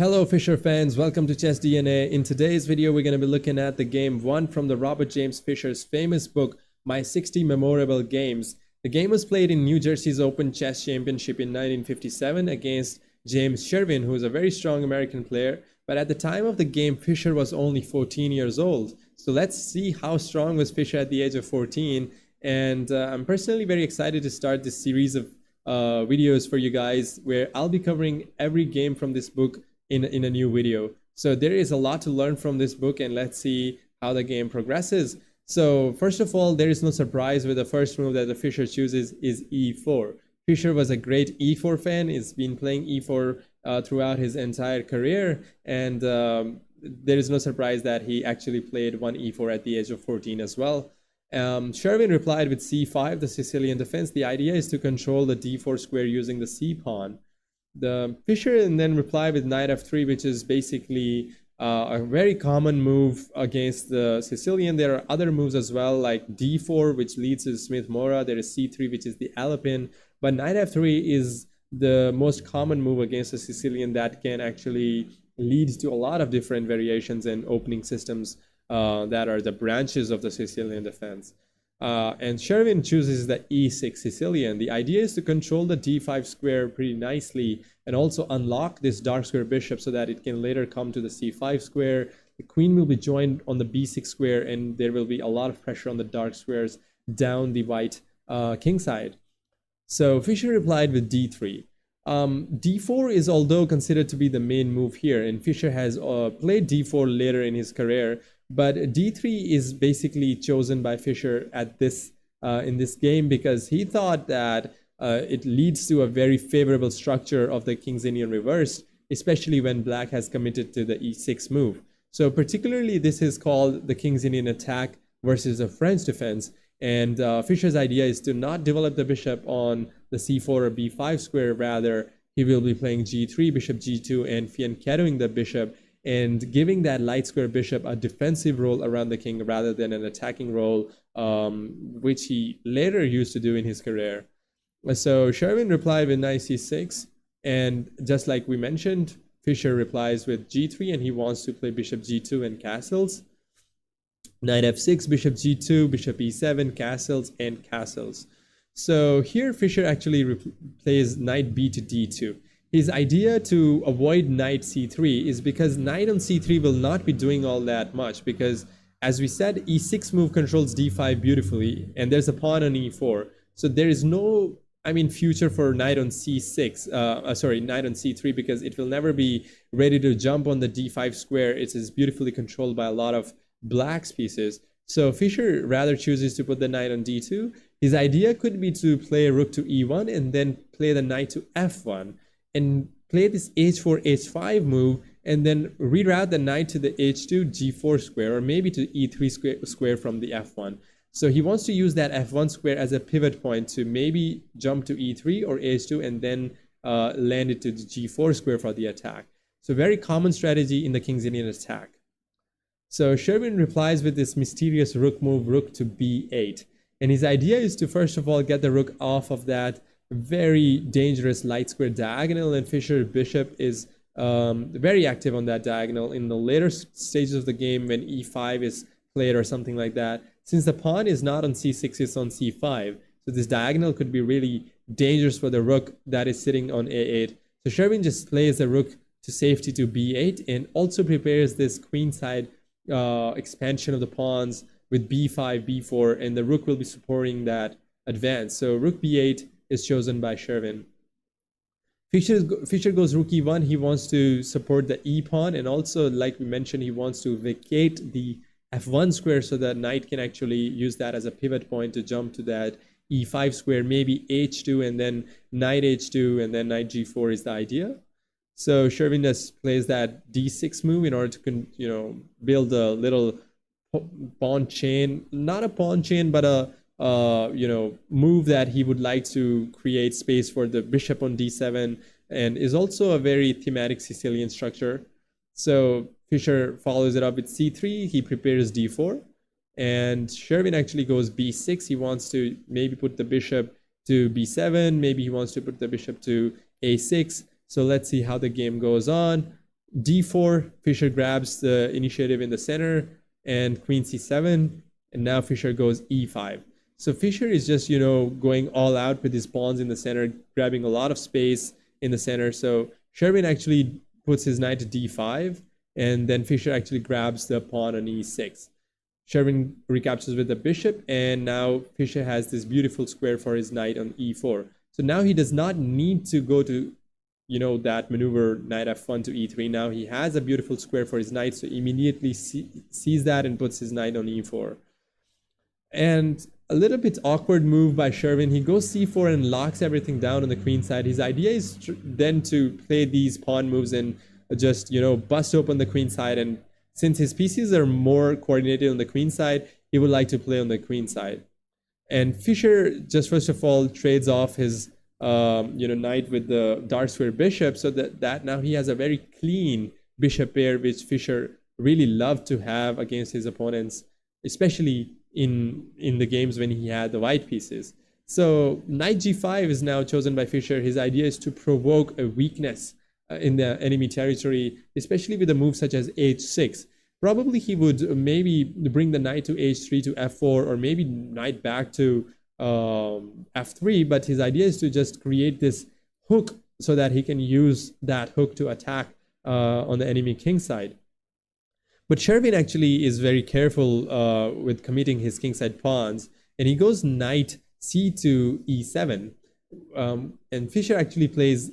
Hello Fischer fans, welcome to Chess DNA. In today's video, we're going to be looking at the game 1 from the Robert James Fischer's famous book, My 60 Memorable Games. The game was played in New Jersey's Open Chess Championship in 1957 against James Sherwin, who is a very strong American player. But at the time of the game, Fischer was only 14 years old. So let's see how strong was Fischer at the age of 14. And I'm personally very excited to start this series of videos for you guys where I'll be covering every game from this book in a new video. So there is a lot to learn from this book, and let's see how the game progresses. So first of all, there is no surprise with the first move that the Fischer chooses is e4. Fischer was a great e4 fan. He's been playing e4 throughout his entire career, and there is no surprise that he actually played one e4 at the age of 14 as well. Sherwin replied with c5, the Sicilian defense. The idea is to control the d4 square using the c pawn. The Fischer and then replied with knight f3, which is basically a very common move against the Sicilian. There are other moves as well, like d4, which leads to Smith-Morra. There is c3, which is the Alapin. But knight f3 is the most common move against the Sicilian that can actually lead to a lot of different variations and opening systems that are the branches of the Sicilian defense. And Sherwin chooses the e6 Sicilian. The idea is to control the d5 square pretty nicely and also unlock this dark square bishop so that it can later come to the c5 square. The queen will be joined on the b6 square, and there will be a lot of pressure on the dark squares down the white king side. So Fischer replied with d3. d4 is although considered to be the main move here, and Fischer has played d4 later in his career. But d3 is basically chosen by Fischer at this in this game because he thought that it leads to a very favorable structure of the King's Indian reversed, especially when Black has committed to the e6 move. So particularly this is called the King's Indian attack versus a French defense. And Fischer's idea is to not develop the bishop on the c4 or b5 square. Rather, he will be playing g3, bishop g2, and fianchettoing the bishop, and giving that light square bishop a defensive role around the king rather than an attacking role, which he later used to do in his career. So Sherwin replied with knight c6, and just like we mentioned, Fischer replies with g3, and he wants to play bishop g2 and castles. Knight f6, bishop g2, bishop e7, castles, and castles. So here Fischer actually plays knight b to d2. His idea to avoid knight c3 is because knight on c3 will not be doing all that much because, as we said, e6 move controls d5 beautifully, and there's a pawn on e4. So there is no, future for knight on c6, knight on c3, because it will never be ready to jump on the d5 square. It is beautifully controlled by a lot of Black's pieces. So Fischer rather chooses to put the knight on d2. His idea could be to play rook to e1 and then play the knight to f1. And play this h4, h5 move, and then reroute the knight to the h2, g4 square, or maybe to e3 square from the f1. So he wants to use that f1 square as a pivot point to maybe jump to e3 or h2 and then land it to the g4 square for the attack. So very common strategy in the King's Indian attack. So Sherwin replies with this mysterious rook move, rook to b8. And his idea is to first of all get the rook off of that very dangerous light square diagonal, and Fischer's bishop is very active on that diagonal in the later stages of the game when e5 is played or something like that. Since the pawn is not on c6, it's on c5, so this diagonal could be really dangerous for the rook that is sitting on a8. So Sherwin just plays the rook to safety to b8 and also prepares this queenside expansion of the pawns with b5, b4, and the rook will be supporting that advance. So rook b8 is chosen by Sherwin. Fischer goes rook e1. He wants to support the e pawn, and also, like we mentioned, he wants to vacate the f1 square so that knight can actually use that as a pivot point to jump to that e5 square, maybe h2, and then knight h2, and then knight g4 is the idea. So Sherwin just plays that d6 move in order to build a little pawn chain, not a pawn chain, but a move that he would like to create space for the bishop on d7, and is also a very thematic Sicilian structure. So Fischer follows it up with c3. He prepares d4, and Sherwin actually goes b6. He wants to maybe put the bishop to b7. Maybe he wants to put the bishop to a6. So let's see how the game goes on. d4, Fischer grabs the initiative in the center, and queen c7, and now Fischer goes e5. So Fischer is just, going all out with his pawns in the center, grabbing a lot of space in the center. So Sherwin actually puts his knight to d5, and then Fischer actually grabs the pawn on e6. Sherwin recaptures with the bishop, and now Fischer has this beautiful square for his knight on e4. So now he does not need to go to, that maneuver knight f1 to e3. Now he has a beautiful square for his knight, so immediately sees that and puts his knight on e4. And a little bit awkward move by Sherwin. He goes c4 and locks everything down on the queen side. His idea is then to play these pawn moves and just, bust open the queen side. And since his pieces are more coordinated on the queen side, he would like to play on the queen side. And Fischer just first of all trades off his knight with the dark square bishop, so that now he has a very clean bishop pair, which Fischer really loved to have against his opponents, especially in the games when he had the white pieces. So knight g5 is now chosen by Fischer. His idea is to provoke a weakness in the enemy territory, especially with a move such as h6. Probably he would maybe bring the knight to h3 to f4, or maybe knight back to f3, but his idea is to just create this hook so that he can use that hook to attack on the enemy king side. But Sherwin actually is very careful with committing his kingside pawns, and he goes knight c to e7, and Fischer actually plays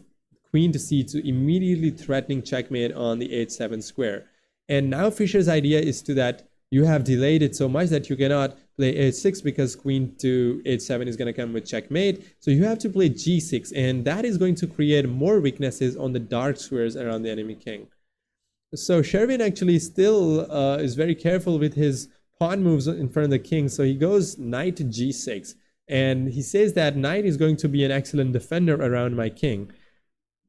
queen to c2, immediately threatening checkmate on the h7 square. And now Fischer's idea is to that you have delayed it so much that you cannot play h6 because queen to h7 is going to come with checkmate. So you have to play g6, and that is going to create more weaknesses on the dark squares around the enemy king. So Sherwin actually still is very careful with his pawn moves in front of the king. So he goes knight to g6, and he says that knight is going to be an excellent defender around my king.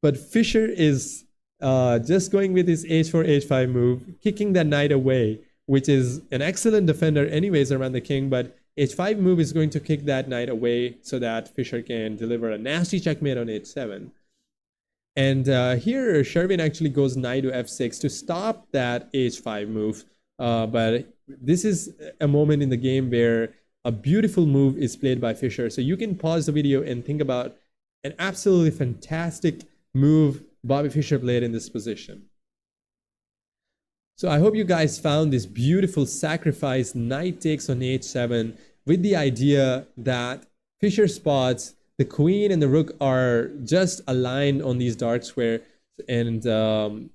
But Fischer is just going with his h4, h5 move, kicking that knight away, which is an excellent defender anyways around the king, but h5 move is going to kick that knight away so that Fischer can deliver a nasty checkmate on h7. And here Sherwin actually goes knight to f6 to stop that h5 move. But this is a moment in the game where a beautiful move is played by Fischer. So you can pause the video and think about an absolutely fantastic move Bobby Fischer played in this position. So I hope you guys found this beautiful sacrifice, knight takes on h7, with the idea that Fischer spots the queen and the rook are just aligned on these dark square, and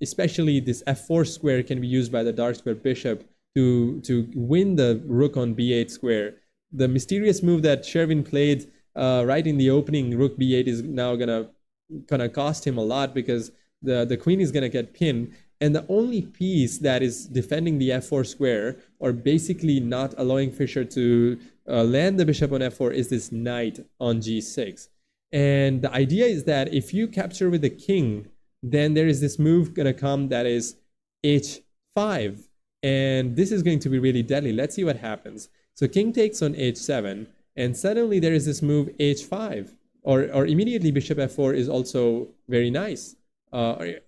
especially this f4 square can be used by the dark square bishop to win the rook on b8 square. The mysterious move that Sherwin played right in the opening, rook b8, is now gonna cost him a lot because the queen is gonna get pinned, and the only piece that is defending the f4 square, or basically not allowing Fischer to land the bishop on f4, is this knight on g6. And the idea is that if you capture with the king, then there is this move gonna come that is h5, and this is going to be really deadly. Let's see what happens. So king takes on h7, and suddenly there is this move h5, or immediately bishop f4 is also very nice.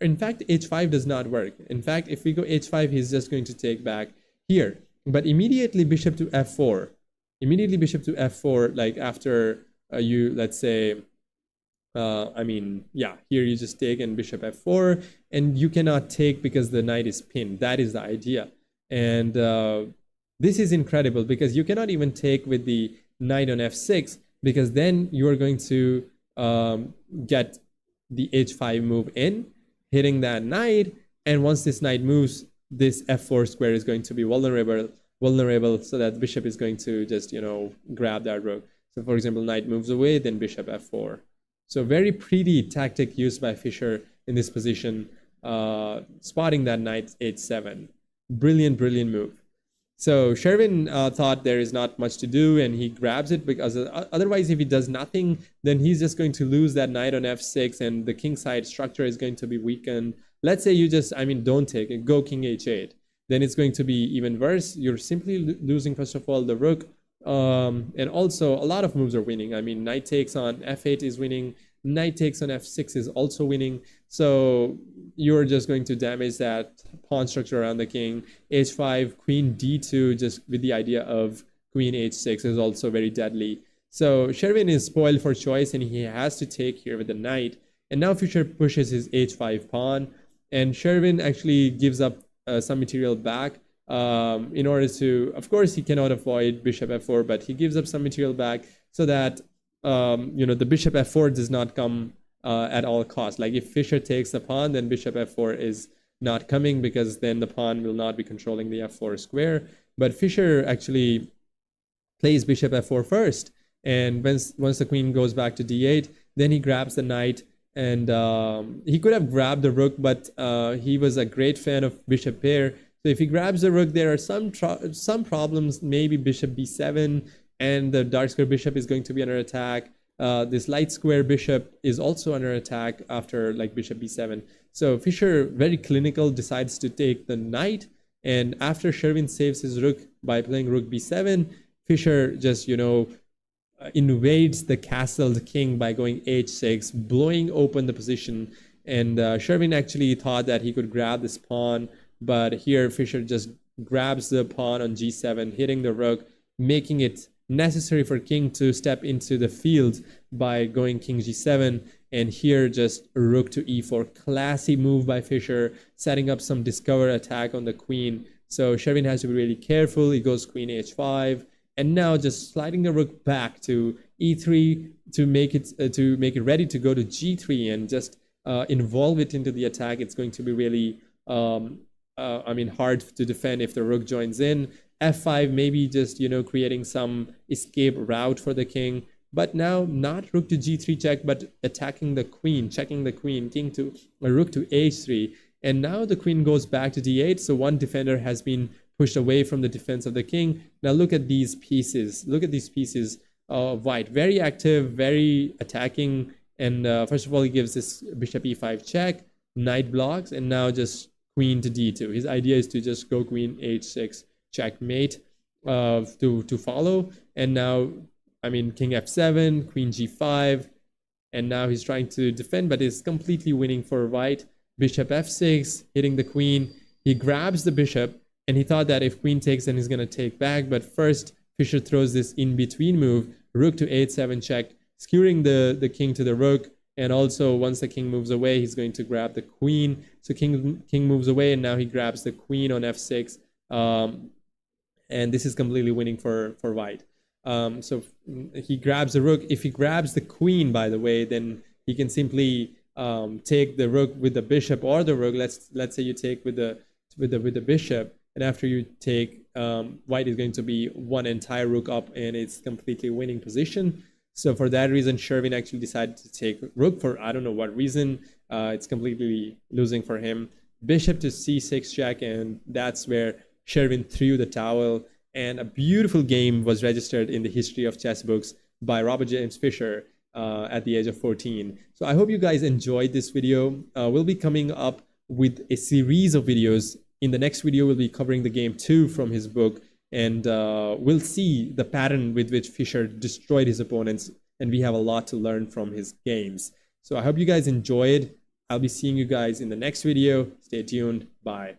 In fact, h5 does not work. In fact, if we go h5, he's just going to take back here. But immediately bishop to f4, like after let's say, here you just take and bishop f4, and you cannot take because the knight is pinned. That is the idea. And this is incredible because you cannot even take with the knight on f6, because then you are going to get the h5 move in, hitting that knight, and once this knight moves, this f4 square is going to be vulnerable, so that the bishop is going to just grab that rook. So for example, knight moves away, then bishop f4. So very pretty tactic used by Fischer in this position, spotting that knight h7. Brilliant move. So Sherwin thought there is not much to do, and he grabs it because otherwise if he does nothing, then he's just going to lose that knight on f6, and the king side structure is going to be weakened. Let's say you just, don't take it, go king h8. Then it's going to be even worse. You're simply losing, first of all, the rook. And also a lot of moves are winning. Knight takes on f8 is winning. Knight takes on f6 is also winning. So you're just going to damage that pawn structure around the king. h5, queen d2, just with the idea of queen h6 is also very deadly. So Sherwin is spoiled for choice, and he has to take here with the knight. And now Fischer pushes his h5 pawn, and Sherwin actually gives up some material back in order to, of course, he cannot avoid bishop f4, but he gives up some material back so that the bishop f4 does not come at all costs. Like if Fischer takes the pawn, then bishop f4 is not coming, because then the pawn will not be controlling the f4 square. But Fischer actually plays bishop f4 first, and once the queen goes back to d8, then he grabs the knight. And he could have grabbed the rook, but he was a great fan of bishop pair. So if he grabs the rook, there are some problems. Maybe bishop b7, and the dark square bishop is going to be under attack. This light square bishop is also under attack after like bishop b7. So Fischer, very clinical, decides to take the knight. And after Sherwin saves his rook by playing rook b7, Fischer just, invades the castled king by going h6, blowing open the position. And Sherwin actually thought that he could grab this pawn, but here Fischer just grabs the pawn on g7, hitting the rook, making it necessary for king to step into the field by going king g7. And here just rook to e4, classy move by Fischer, setting up some discover attack on the queen. So Sherwin has to be really careful. He goes queen h5, and now just sliding the rook back to e3 to make it ready to go to g3 and just involve it into the attack. It's going to be really hard to defend if the rook joins in. f5, maybe just creating some escape route for the king. But now not rook to g3 check, but attacking the queen, checking the queen, rook to h3. And now the queen goes back to d8. So one defender has been pushed away from the defense of the king. Now look at these pieces. Look at these pieces of white. Very active, very attacking. And first of all, he gives this bishop e5 check, knight blocks, and now just queen to d2. His idea is to just go queen h6 checkmate to follow. And now, king f7, queen g5. And now he's trying to defend, but is completely winning for white. Bishop f6, hitting the queen. He grabs the bishop, and he thought that if queen takes, then he's going to take back. But first, Fischer throws this in-between move, rook to h7 check, skewering the king to the rook. And also, once the king moves away, he's going to grab the queen. So king moves away, and now he grabs the queen on f6. And this is completely winning for white. So he grabs the rook. If he grabs the queen, by the way, then he can simply take the rook with the bishop or the rook. Let's say you take with the bishop. And after you take, white is going to be one entire rook up, and it's completely winning position. So for that reason, Sherwin actually decided to take rook for I don't know what reason. It's completely losing for him. Bishop to c6 check, and that's where Sherwin threw the towel. And a beautiful game was registered in the history of chess books by Robert James Fischer at the age of 14. So I hope you guys enjoyed this video. We'll be coming up with a series of videos. In the next video, we'll be covering the game 2 from his book, and we'll see the pattern with which Fischer destroyed his opponents, and we have a lot to learn from his games. So I hope you guys enjoyed. I'll be seeing you guys in the next video. Stay tuned. Bye.